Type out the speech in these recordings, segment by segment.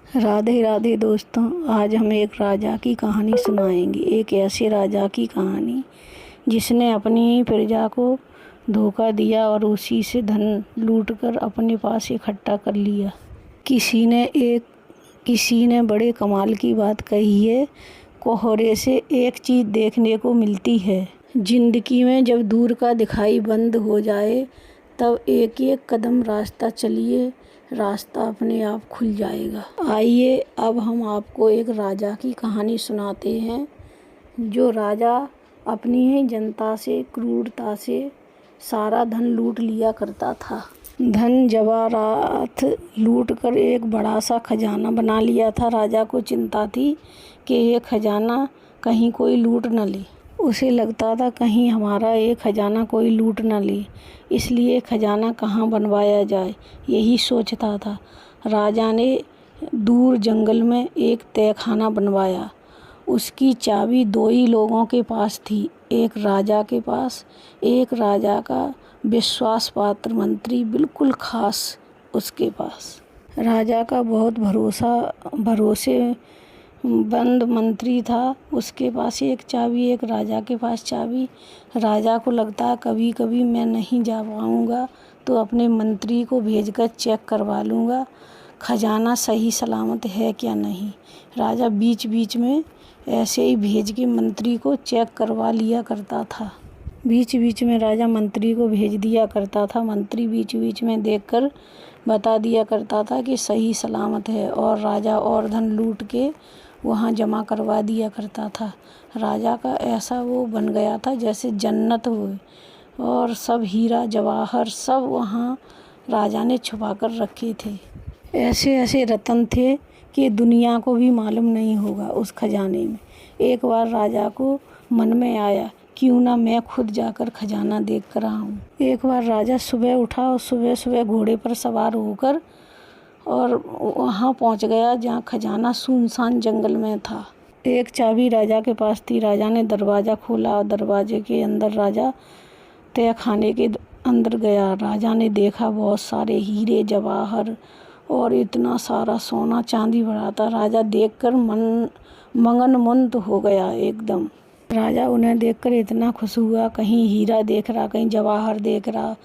राधे राधे दोस्तों, आज हम एक राजा की कहानी सुनाएंगे। एक ऐसे राजा की कहानी जिसने अपनी प्रजा को धोखा दिया और उसी से धन लूटकर अपने पास इकट्ठा कर लिया। किसी ने बड़े कमाल की बात कही है। कोहरे से एक चीज़ देखने को मिलती है। जिंदगी में जब दूर का दिखाई बंद हो जाए तब एक एक कदम रास्ता चलिए, रास्ता अपने आप खुल जाएगा। आइए अब हम आपको एक राजा की कहानी सुनाते हैं। जो राजा अपनी ही जनता से क्रूरता से सारा धन लूट लिया करता था। धन जवाहरात लूट कर एक बड़ा सा खजाना बना लिया था। राजा को चिंता थी कि ये खजाना कहीं कोई लूट न ले। उसे लगता था कहीं हमारा ये खजाना कोई लूट न ले, इसलिए खजाना कहाँ बनवाया जाए यही सोचता था। राजा ने दूर जंगल में एक तहखाना बनवाया। उसकी चाबी दो ही लोगों के पास थी, एक राजा के पास, एक राजा का विश्वास पात्र मंत्री बिल्कुल खास उसके पास। राजा का बहुत भरोसेमंद मंत्री था। उसके पास एक चाबी, एक राजा के पास चाबी। राजा को लगता कभी कभी मैं नहीं जा पाऊँगा तो अपने मंत्री को भेजकर चेक करवा लूँगा खजाना सही सलामत है क्या नहीं। राजा बीच बीच में ऐसे ही भेज के मंत्री को चेक करवा लिया करता था। बीच बीच में राजा मंत्री को भेज दिया करता था। मंत्री बीच बीच में देखकर बता दिया करता था कि सही सलामत है, और राजा और धन लूट के वहाँ जमा करवा दिया करता था। राजा का ऐसा वो बन गया था जैसे जन्नत हो, और सब हीरा जवाहर सब वहाँ राजा ने छुपा कर रखे थे। ऐसे ऐसे रत्न थे कि दुनिया को भी मालूम नहीं होगा उस खजाने में। एक बार राजा को मन में आया क्यों ना मैं खुद जाकर खजाना देख कर आऊँ। एक बार राजा सुबह उठा और सुबह सुबह घोड़े पर सवार होकर और वहाँ पहुँच गया जहाँ खजाना सुनसान जंगल में था। एक चाबी राजा के पास थी। राजा ने दरवाज़ा खोला और दरवाजे के अंदर राजा तहखाने के अंदर गया। राजा ने देखा बहुत सारे हीरे जवाहर और इतना सारा सोना चांदी भरा था। राजा देखकर मगनमंद हो गया एकदम। राजा उन्हें देखकर इतना खुश हुआ, कहीं हीरा देख रहा, कहीं जवाहर देख रहा,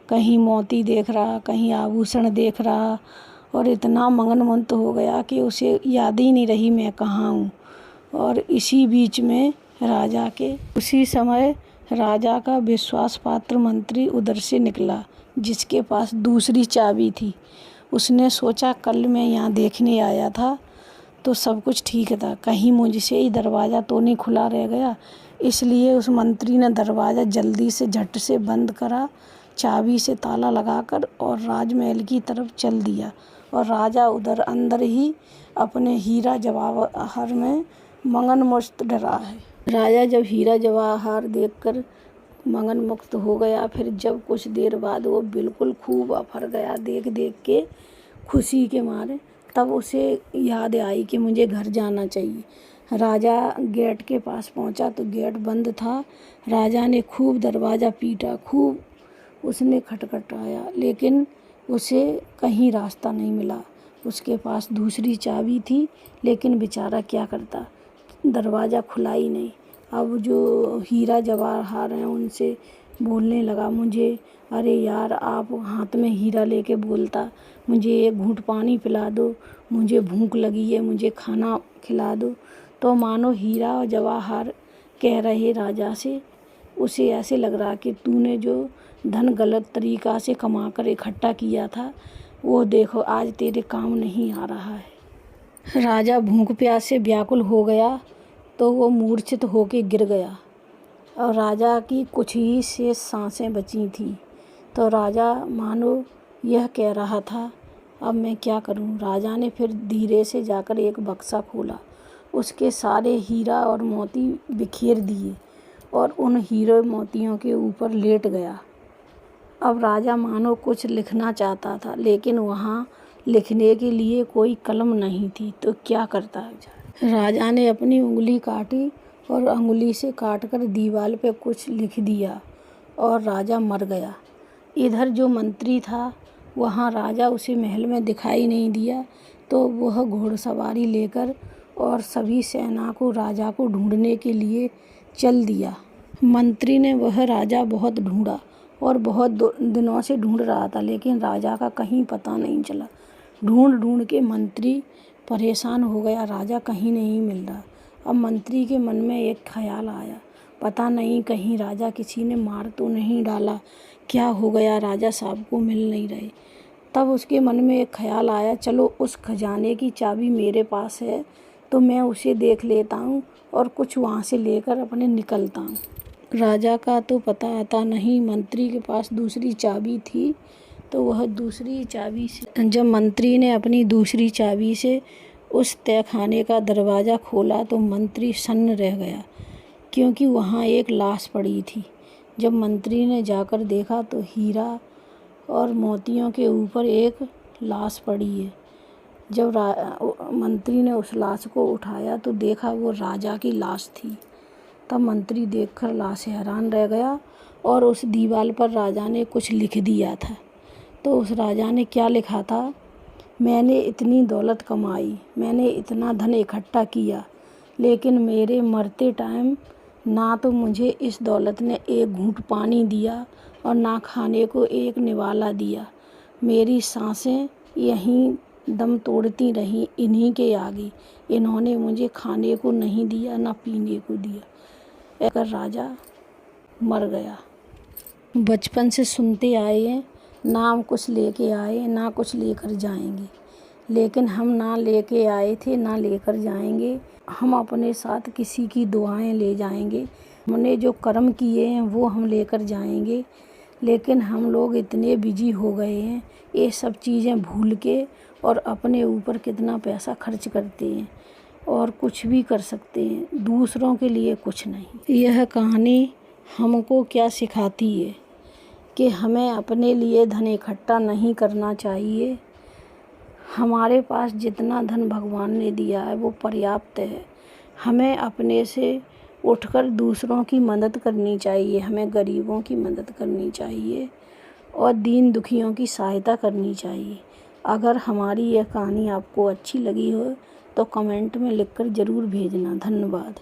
कहीं मोती देख रहा, कहीं आभूषण देख रहा, और इतना मगनमंद हो गया कि उसे याद ही नहीं रही मैं कहाँ हूँ। और उसी समय राजा का विश्वास पात्र मंत्री उधर से निकला जिसके पास दूसरी चाबी थी। उसने सोचा कल मैं यहाँ देखने आया था तो सब कुछ ठीक था, कहीं मुझसे ही दरवाज़ा तो नहीं खुला रह गया। इसलिए उस मंत्री ने दरवाज़ा जल्दी से झट से बंद करा, चाबी से ताला लगाकर, और राजमहल की तरफ चल दिया। और राजा उधर अंदर ही अपने हीरा जवाहर में मगनमुक्त डरा है। राजा जब हीरा जवाहर देखकर मगन मुक्त हो गया, फिर जब कुछ देर बाद वो बिल्कुल खूब अफर गया देख देख के खुशी के मारे, तब उसे याद आई कि मुझे घर जाना चाहिए। राजा गेट के पास पहुंचा तो गेट बंद था। राजा ने खूब दरवाज़ा पीटा, खूब उसने खटखटाया, लेकिन उसे कहीं रास्ता नहीं मिला। उसके पास दूसरी चाबी थी, लेकिन बेचारा क्या करता, दरवाज़ा खुला ही नहीं। अब जो हीरा जवाहर हैं उनसे बोलने लगा, अरे यार आप हाथ में हीरा लेके बोलता, मुझे एक घूंट पानी पिला दो, मुझे भूख लगी है, मुझे खाना खिला दो। तो मानो हीरा और जवाहर कह रहे राजा से, उसे ऐसे लग रहा कि तूने जो धन गलत तरीक़ा से कमा कर इकट्ठा किया था वो देखो आज तेरे काम नहीं आ रहा है। राजा भूख प्यास से व्याकुल हो गया तो वो मूर्छित होके गिर गया, और राजा की कुछ ही शेष सांसें बची थीं। तो राजा मानो यह कह रहा था अब मैं क्या करूं। राजा ने फिर धीरे से जाकर एक बक्सा खोला, उसके सारे हीरा और मोती बिखेर दिए और उन हीरे मोतियों के ऊपर लेट गया। अब राजा मानो कुछ लिखना चाहता था, लेकिन वहाँ लिखने के लिए कोई कलम नहीं थी, तो क्या करता है। राजा ने अपनी उंगली काटी और उंगली से काटकर दीवार पे कुछ लिख दिया और राजा मर गया। इधर जो मंत्री था वहाँ राजा उसे महल में दिखाई नहीं दिया, तो वह घोड़सवारी लेकर और सभी सेना को राजा को ढूंढने के लिए चल दिया। मंत्री ने वह राजा बहुत ढूंढा और बहुत दिनों से ढूंढ रहा था, लेकिन राजा का कहीं पता नहीं चला। ढूंढ ढूंढ के मंत्री परेशान हो गया, राजा कहीं नहीं मिल रहा। अब मंत्री के मन में एक ख्याल आया, पता नहीं कहीं राजा किसी ने मार तो नहीं डाला, क्या हो गया, राजा साहब को मिल नहीं रहे। तब उसके मन में एक ख्याल आया, चलो उस खजाने की चाबी मेरे पास है तो मैं उसे देख लेता हूँ और कुछ वहाँ से लेकर अपने निकलता हूँ। राजा का तो पता आता नहीं, मंत्री के पास दूसरी चाबी थी, तो वह दूसरी चाबी से जब मंत्री ने अपनी दूसरी चाबी से उस तहखाने का दरवाज़ा खोला तो मंत्री सन्न रह गया, क्योंकि वहाँ एक लाश पड़ी थी। जब मंत्री ने जाकर देखा तो हीरा और मोतियों के ऊपर एक लाश पड़ी है। जब मंत्री ने उस लाश को उठाया तो देखा वो राजा की लाश थी। तब मंत्री देखकर लाश हैरान रह गया और उस दीवार पर राजा ने कुछ लिख दिया था। तो उस राजा ने क्या लिखा था, मैंने इतनी दौलत कमाई, मैंने इतना धन इकट्ठा किया, लेकिन मेरे मरते टाइम ना तो मुझे इस दौलत ने एक घूंट पानी दिया और ना खाने को एक निवाला दिया। मेरी सांसें यहीं दम तोड़ती रहीं इन्हीं के आगे। इन्होंने मुझे खाने को नहीं दिया ना पीने को दिया। एक राजा मर गया। बचपन से सुनते आए हैं, ना हम कुछ लेके आए ना कुछ लेकर जाएंगे, लेकिन हम ना लेके आए थे ना लेकर जाएंगे। हम अपने साथ किसी की दुआएं ले जाएंगे। हमने जो कर्म किए हैं वो हम लेकर जाएंगे, लेकिन हम लोग इतने बिजी हो गए हैं ये सब चीज़ें भूल के, और अपने ऊपर कितना पैसा खर्च करते हैं और कुछ भी कर सकते हैं, दूसरों के लिए कुछ नहीं। यह कहानी हमको क्या सिखाती है कि हमें अपने लिए धन इकट्ठा नहीं करना चाहिए। हमारे पास जितना धन भगवान ने दिया है वो पर्याप्त है। हमें अपने से उठकर दूसरों की मदद करनी चाहिए, हमें गरीबों की मदद करनी चाहिए और दीन दुखियों की सहायता करनी चाहिए। अगर हमारी यह कहानी आपको अच्छी लगी हो तो कमेंट में लिखकर ज़रूर भेजना। धन्यवाद।